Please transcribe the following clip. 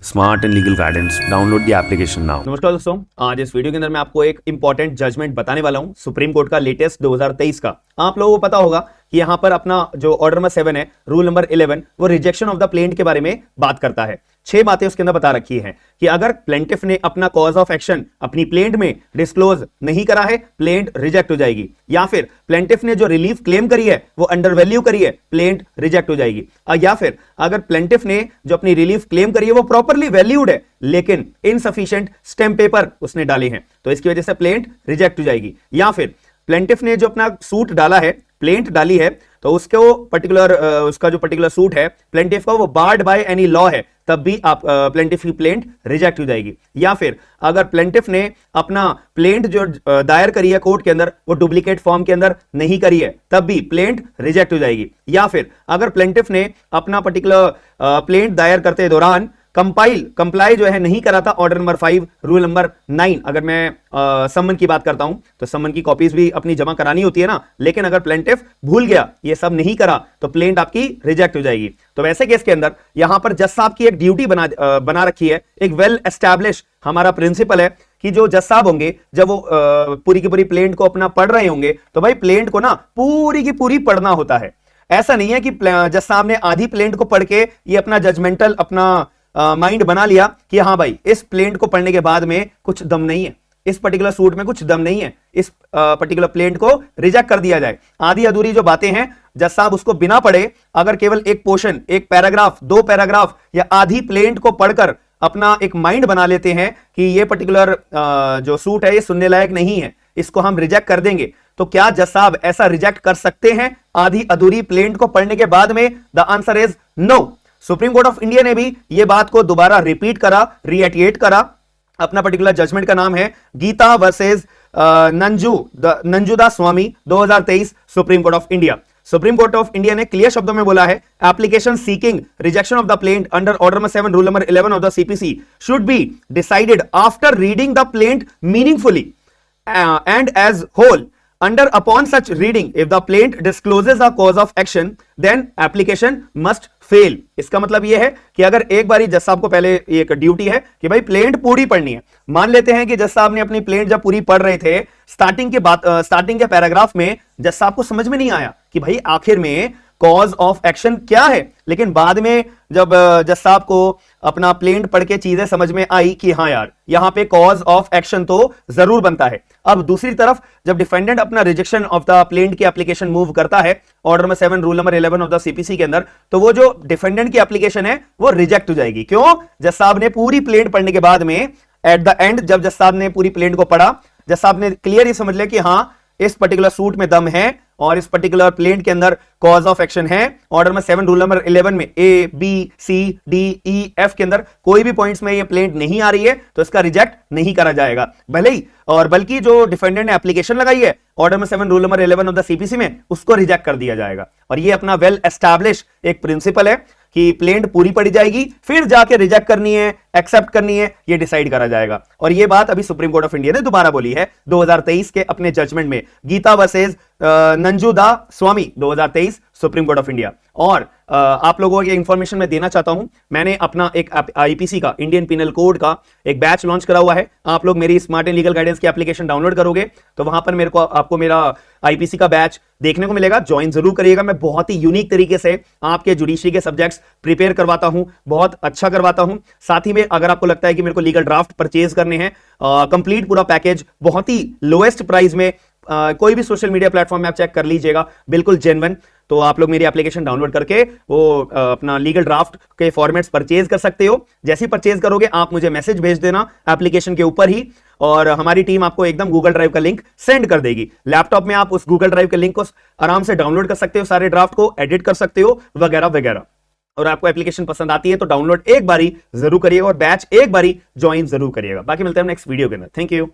Smart and legal guidance, download the application now. नमस्कार दोस्तों, आज इस वीडियो के अंदर मैं आपको एक इंपॉर्टेंट जजमेंट बताने वाला हूं सुप्रीम कोर्ट का लेटेस्ट 2023 का। आप लोगों को पता होगा कि यहां पर अपना जो ऑर्डर नंबर 7 है, रूल नंबर 11, वो रिजेक्शन ऑफ द प्लेंट के बारे में बात करता है। 6 बातें उसके अंदर बता रखी हैं कि अगर प्लेंटिफ ने अपना कॉज ऑफ एक्शन अपनी प्लेंट में डिस्क्लोज नहीं करा है, प्लेंट रिजेक्ट हो जाएगी। या फिर प्लेंटिफ ने जो रिलीफ क्लेम करी है वो अंडर वैल्यू करी है, प्लेंट रिजेक्ट हो जाएगी। या फिर अगर प्लेंटिफ ने जो अपनी रिलीफ क्लेम करी है वो प्रॉपरली वैल्यूड है लेकिन इनसफिशिएंट स्टैम्प पेपर उसने डाले हैं तो इसकी वजह से प्लेंट रिजेक्ट हो जाएगी। या फिर प्लेंटिफ ने जो अपना सूट डाला है, प्लेंट डाली है, तो उसको पर्टिकुलर उसका जो पर्टिकुलर सूट है प्लेंटिफ का वो बार्ड बाय एनी लॉ है, तब भी आप प्लेंटिफ की प्लेंट रिजेक्ट हो जाएगी। या फिर अगर प्लेंटिफ ने अपना प्लेंट जो दायर करी है कोर्ट के अंदर वो डुप्लीकेट फॉर्म के अंदर नहीं करी है, तब भी प्लेंट रिजेक्ट हो जाएगी। या फिर अगर प्लेंटिफ ने अपना पर्टिकुलर प्लेंट दायर करते दौरान कंप्लाई जो है नहीं करा था ऑर्डर नंबर 5 रूल नंबर 9, अगर मैं सम्मन की बात करता हूं तो सम्मन की कॉपीज भी अपनी जमा करानी होती है ना, लेकिन अगर प्लेंटिफ भूल गया, ये सब नहीं करा, तो प्लेंट आपकी रिजेक्ट हो जाएगी। तो वैसे केस के अंदर यहां पर जज साहब की एक ड्यूटी बना रखी है, एक वेल एस्टैब्लिश हमारा प्रिंसिपल है कि जो जज साहब होंगे जब वो पूरी की पूरी प्लेंट को अपना पढ़ रहे होंगे तो भाई प्लेंट को ना पूरी की पूरी पढ़ना होता है। ऐसा नहीं है कि जज साहब ने आधी प्लेंट को पढ़ के ये अपना जजमेंटल अपना माइंड बना लिया कि हाँ भाई इस प्लेंट को पढ़ने के बाद में कुछ दम नहीं है, इस पर्टिकुलर सूट में कुछ दम नहीं है, इस पर्टिकुलर प्लेंट को रिजेक्ट कर दिया जाए। आधी अधूरी जो बातें हैं जज साहब उसको बिना पढ़े अगर केवल एक पोर्शन, एक पैराग्राफ, 2 पैराग्राफ या आधी प्लेंट को पढ़कर अपना एक माइंड बना लेते हैं कि ये पर्टिकुलर जो सूट है ये सुनने लायक नहीं है, इसको हम रिजेक्ट कर देंगे, तो क्या जज साहब ऐसा रिजेक्ट कर सकते हैं आधी अधूरी प्लेंट को पढ़ने के बाद में? The answer is no. Supreme Court of India ने भी ये बात को दोबारा रिपीट करा, रीएटिएट करा। अपना पर्टिकुलर जजमेंट का नाम है Geeta versus Nanjunda Swamy 2023, Supreme Court of India. Supreme Court of India ने क्लियर शब्दों में बोला है, application seeking rejection of the plaint under order number 7 rule number 11 of the CPC should be decided after reading the plaint meaningfully and as whole. Under upon such reading, if the plaint discloses a cause of action, then application must fail. इसका मतलब यह है कि अगर एक बारी जज साहब को पहले एक ड्यूटी है कि भाई प्लेंट पूरी पढ़नी है। मान लेते हैं कि जज साहब ने अपनी प्लेंट जब पूरी पढ़ रहे थे, स्टार्टिंग के पैराग्राफ में जज साहब को समझ में नहीं आया कि भाई आखिर में कॉज ऑफ एक्शन क्या है, लेकिन बाद में जब जज साहब को अपना प्लेंट पढ़ के चीजें समझ में आई कि हाँ यार यहां पे कॉज ऑफ एक्शन तो जरूर बनता है। अब दूसरी तरफ जब डिफेंडेंट अपना रिजेक्शन ऑफ द प्लेंट की एप्लीकेशन मूव करता है order number 7 rule number 11 of the CPC के अंदर, तो वो जो डिफेंडेंट की एप्लीकेशन है वो रिजेक्ट हो जाएगी। क्यों? जज साहब ने पूरी प्लेंट पढ़ने के बाद में एट द एंड जब जज साहब ने पूरी प्लेंट को पढ़ा, जज साहब ने क्लियर ही समझ लिया कि हाँ इस पर्टिकुलर सूट में दम है और इस पर्टिकुलर प्लेंट के अंदर कॉज ऑफ एक्शन है। ऑर्डर नंबर 7 रूल नंबर 11 में A B C D E F के अंदर कोई भी पॉइंट्स में ये प्लेंट नहीं आ रही है तो इसका रिजेक्ट नहीं करा जाएगा, भले ही और बल्कि जो डिफेंडेंट ने एप्लीकेशन लगाई है order number 7 rule number 11 of the CPC में उसको रिजेक्ट कर दिया जाएगा। और ये अपना वेल एस्टैब्लिश एक प्रिंसिपल है कि प्लेंट पूरी पड़ी जाएगी, फिर जाके रिजेक्ट करनी है, एक्सेप्ट करनी है, ये डिसाइड करा जाएगा। और ये बात अभी सुप्रीम कोर्ट ऑफ इंडिया ने दोबारा बोली है 2023 के अपने जजमेंट में, Geeta versus Nanjunda Swamy 2023, Supreme Court of India. और आप लोगों को इंफॉर्मेशन मैं देना चाहता हूं, मैंने अपना एक आईपीसी का, इंडियन पिनल कोड का एक बैच लॉन्च करा हुआ है। आप लोग मेरी स्मार्ट एंड लीगल गाइडेंस की एप्लीकेशन डाउनलोड करोगे तो वहां पर आपको मेरा आईपीसी का बैच देखने को मिलेगा, ज्वाइन जरूर करिएगा। मैं बहुत ही यूनिक तरीके से आपके जुडिशरी के सब्जेक्ट्स प्रिपेयर करवाता हूं, बहुत अच्छा करवाता हूं। साथ ही में अगर आपको लगता है कि मेरे को लीगल ड्राफ्ट परचेज करने हैं, कंप्लीट पूरा पैकेज बहुत ही लोएस्ट प्राइस में, कोई भी सोशल मीडिया प्लेटफॉर्म में आप चेक कर लीजिएगा, बिल्कुल जेन्युइन, तो आप लोग मेरी एप्लीकेशन डाउनलोड करके वो अपना लीगल ड्राफ्ट के फॉर्मेट्स परचेज कर सकते हो। जैसे ही परचेज करोगे आप मुझे मैसेज भेज देना एप्लीकेशन के ऊपर ही, और हमारी टीम आपको एकदम गूगल ड्राइव का लिंक सेंड कर देगी। लैपटॉप में आप उस गूगल ड्राइव के लिंक को आराम से डाउनलोड कर सकते हो, सारे ड्राफ्ट को एडिट कर सकते हो वगैरह वगैरह। और आपको एप्लीकेशन पसंद आती है तो डाउनलोड एक बारी जरूर करिएगा और बैच एक बारी ज्वाइन जरूर करिएगा। बाकी मिलते हैं नेक्स्ट वीडियो के अंदर। Thank you.